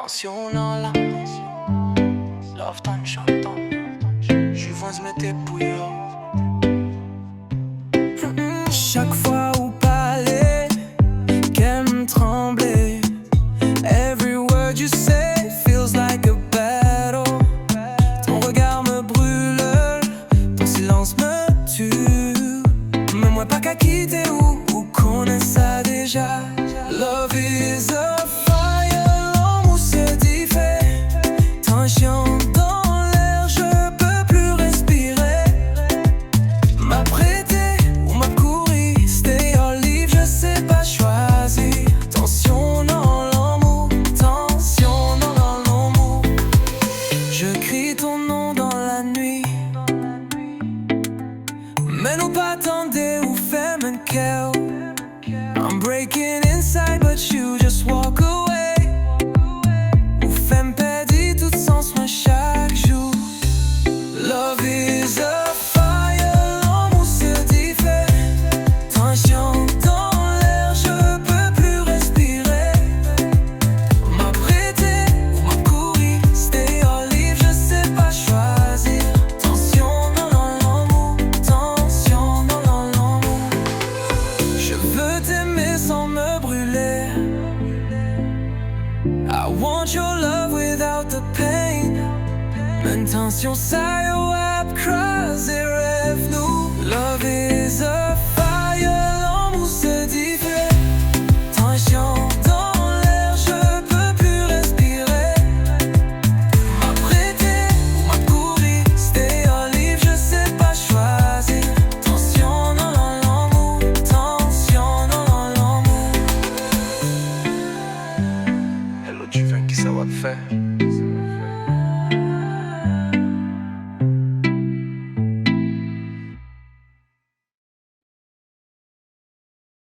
Tension dans la love tan chantant. Je pense me débrouiller. Chaque fois où parler, qu'elle me tremblait. Every word you say feels like a battle. Ton regard me brûle, ton silence me tue. Mais moi pas qu'à quitter ou connaît ça déjà. Love is a fire, l'amour se diffère. Tension dans l'air, je peux plus respirer. M'apprêter ou m'accourir, stay or leave, je sais pas choisir. Tension dans l'amour, tension dans l'amour. Je crie ton nom dans la nuit, mais nous pas attendre ou faire un chaos. I'm breaking inside, but you just walk away. Ou femme perdit tout sens moi chaque jour. Love is a fire, l'amour se diffère. Tension dans l'air, je peux plus respirer. M'apprêter ou m'accourir, stay or leave, je sais pas choisir. Tension dans l'amour, tension dans l'amour. Je veux t'aimer sans me brûler. I want your love without the pain. L'intention ça yo ap croiser rêve nous. Love is a fire, l'amour se diffère. Tension dans l'air, je peux plus respirer. M'apprêter ou m'accourir, stay or leave, je sais pas choisir. Tension dans l'amour, tension dans l'amour. Hello, tu viens qui ça va te faire?